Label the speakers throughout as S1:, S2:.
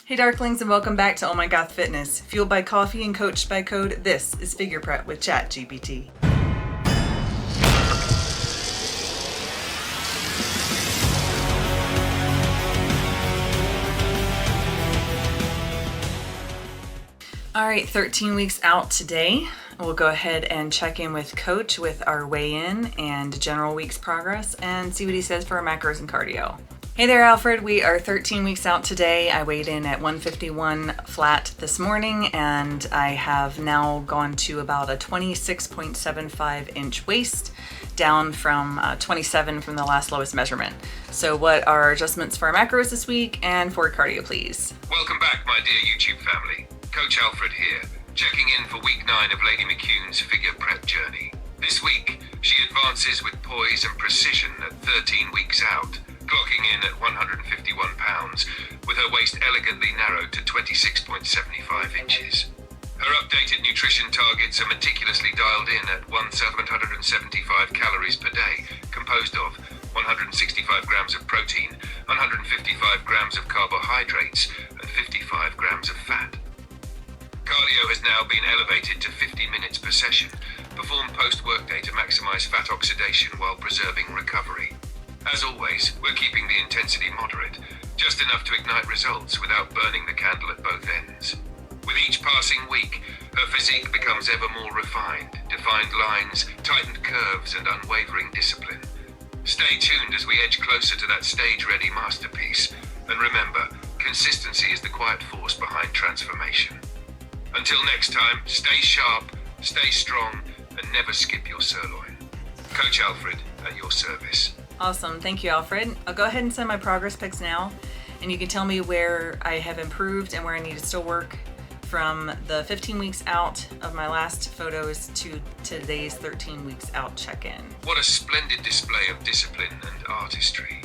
S1: Hey Darklings, and welcome back to Oh My Goth Fitness. Fueled by coffee and coached by code, this is Figure Prep with ChatGPT. Alright, 13 weeks out today. We'll go ahead and check in with Coach with our weigh-in and general week's progress and see what he says for our macros and cardio. Hey there, Alfred. We are 13 weeks out today. I weighed in at 151 flat this morning, and I have now gone to about a 26.75 inch waist, down from 27 from the last lowest measurement. So what are our adjustments for our macros this week and for cardio, please?
S2: Welcome back, my dear YouTube family. Coach Alfred here, checking in for week 9 of Lady McCune's figure prep journey. This week, she advances with poise and precision at 13 weeks out, clocking in at 151 pounds, with her waist elegantly narrowed to 26.75 inches. Her updated nutrition targets are meticulously dialed in at 1,775 calories per day, composed of 165 grams of protein, 155 grams of carbohydrates, and 55 grams of fat. Cardio has now been elevated to 50 minutes per session, performed post-workday to maximize fat oxidation while preserving recovery. As always, we're keeping the intensity moderate, just enough to ignite results without burning the candle at both ends. With each passing week, her physique becomes ever more refined, defined lines, tightened curves, and unwavering discipline. Stay tuned as we edge closer to that stage-ready masterpiece, and remember, consistency is the quiet force behind transformation. Until next time, stay sharp, stay strong, and never skip your sirloin. Coach Alfred, at your service.
S1: Awesome. Thank you, Alfred. I'll go ahead and send my progress pics now, and you can tell me where I have improved and where I need to still work from the 15 weeks out of my last photos to today's 13 weeks out check-in.
S2: What a splendid display of discipline and artistry.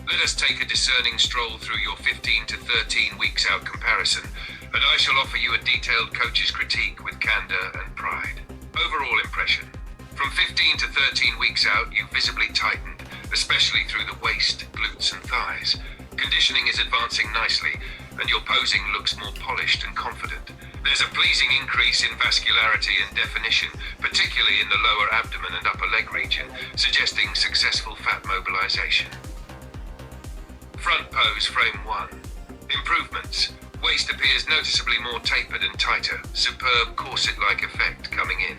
S2: Let us take a discerning stroll through your 15 to 13 weeks out comparison, and I shall offer you a detailed coach's critique with candor and pride. Overall impression. From 15 to 13 weeks out, you've visibly tightened, especially through the waist, glutes, and thighs. Conditioning is advancing nicely, and your posing looks more polished and confident. There's a pleasing increase in vascularity and definition, particularly in the lower abdomen and upper leg region, suggesting successful fat mobilization. Front pose, frame 1. Improvements. Waist appears noticeably more tapered and tighter, superb corset-like effect coming in.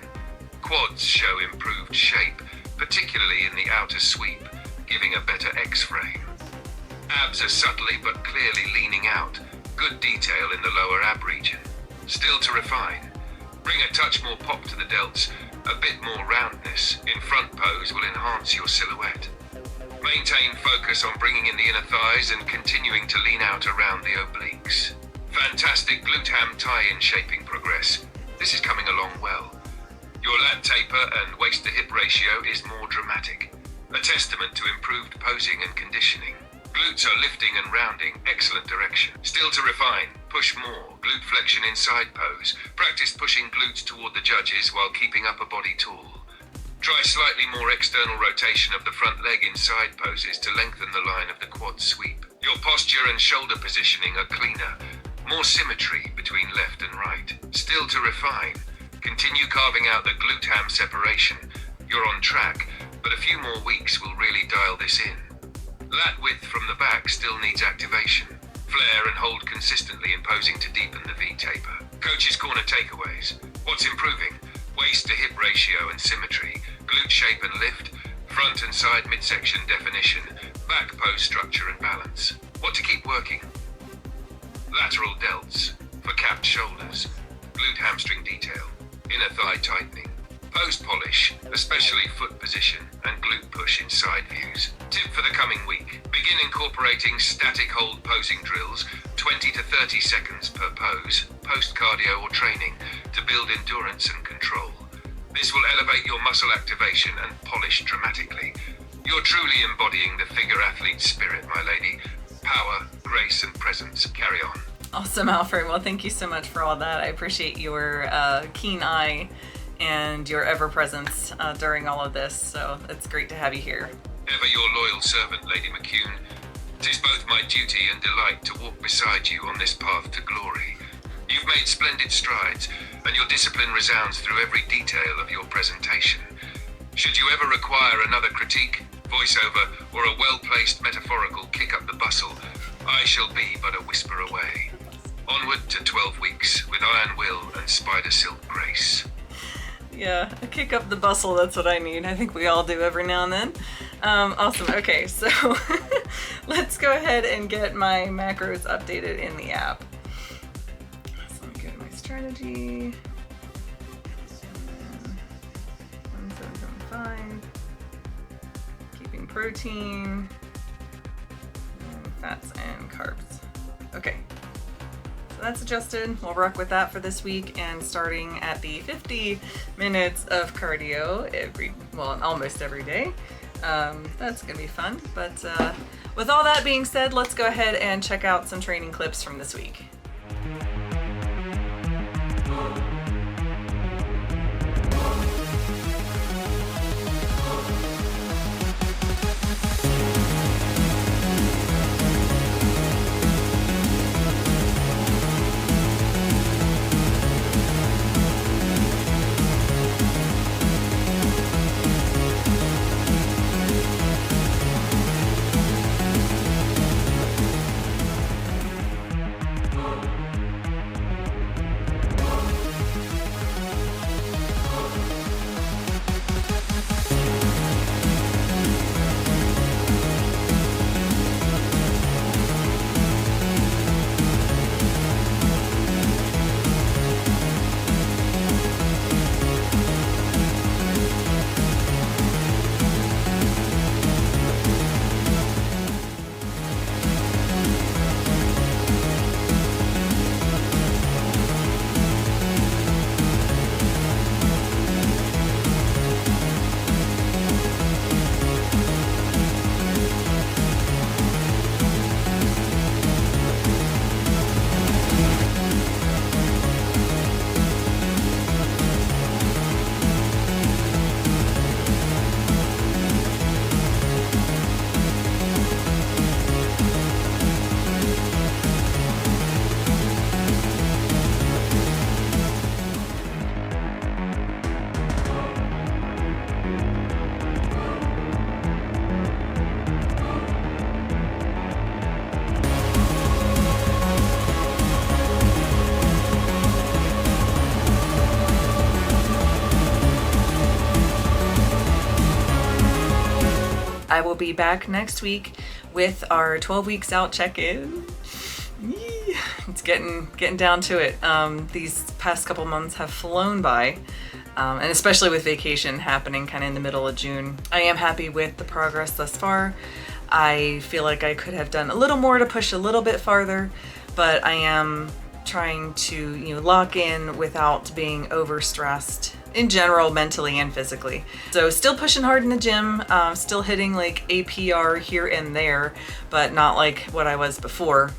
S2: Quads show improved shape, particularly in the outer sweep, giving a better X-frame. Abs are subtly but clearly leaning out, good detail in the lower ab region. Still to refine. Bring a touch more pop to the delts, a bit more roundness in front pose will enhance your silhouette. Maintain focus on bringing in the inner thighs and continuing to lean out around the obliques. Fantastic glute ham tie-in shaping progress. This is coming along well. Your lat taper and waist-to-hip ratio is more dramatic, a testament to improved posing and conditioning. Glutes are lifting and rounding, excellent direction. Still to refine, push more, glute flexion in side pose. Practice pushing glutes toward the judges while keeping upper body tall. Try slightly more external rotation of the front leg in side poses to lengthen the line of the quad sweep. Your posture and shoulder positioning are cleaner, more symmetry between left and right. Still to refine. Continue carving out the glute ham separation. You're on track, but a few more weeks will really dial this in. Lat width from the back still needs activation. Flare and hold consistently in posing to deepen the V-taper. Coach's corner takeaways. What's improving? Waist to hip ratio and symmetry, glute shape and lift, front and side midsection definition, back pose structure and balance. What to keep working? Lateral delts for capped shoulders, glute hamstring detail, inner thigh tightening, pose polish, especially foot position, and glute push in side views. Tip for the coming week. Begin incorporating static hold posing drills, 20 to 30 seconds per pose, post-cardio or training, to build endurance and control. This will elevate your muscle activation and polish dramatically. You're truly embodying the figure athlete spirit, my lady. Power, grace, and presence. Carry on.
S1: Awesome, Alfred. Well, thank you so much for all that. I appreciate your keen eye and your ever-presence during all of this, so it's great to have you here.
S2: Ever your loyal servant, Lady McCune. 'Tis both my duty and delight to walk beside you on this path to glory. You've made splendid strides, and your discipline resounds through every detail of your presentation. Should you ever require another critique, voiceover, or a well-placed metaphorical kick up the bustle, I shall be but a whisper away. Onward to 12 weeks with iron will and spider silk grace.
S1: Yeah, a kick up the bustle, that's what I need. I think we all do every now and then. Awesome. Okay, so let's go ahead and get my macros updated in the app. So let me go to my strategy. 1775. Keeping protein, and fats and carbs. Okay. So that's adjusted. We'll rock with that for this week, and starting at the 50 minutes of cardio almost every day. That's gonna be fun. But with all that being said, let's go ahead and check out some training clips from this week. I will be back next week with our 12 weeks out check-in. It's getting down to it. These past couple months have flown by, and especially with vacation happening kind of in the middle of June. I am happy with the progress thus far. I feel like I could have done a little more to push a little bit farther, but I am trying to lock in without being overstressed in general, mentally and physically. So still pushing hard in the gym, still hitting like APR here and there, but not like what I was before,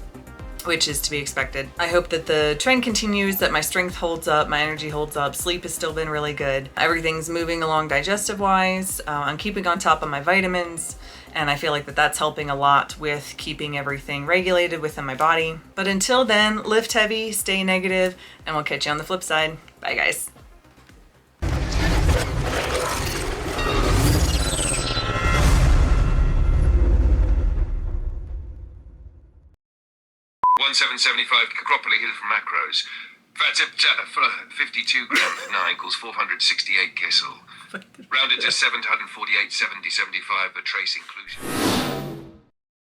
S1: which is to be expected. I hope that the trend continues, that my strength holds up, my energy holds up, sleep has still been really good. Everything's moving along digestive wise. I'm keeping on top of my vitamins, and I feel like that's helping a lot with keeping everything regulated within my body. But until then, lift heavy, stay negative, and we'll catch you on the flip side. Bye guys.
S2: 1775 properly healed from macros. Fats 52 grams of 9 equals 468 kissel. Rounded to 748, 70, 75 for trace inclusion.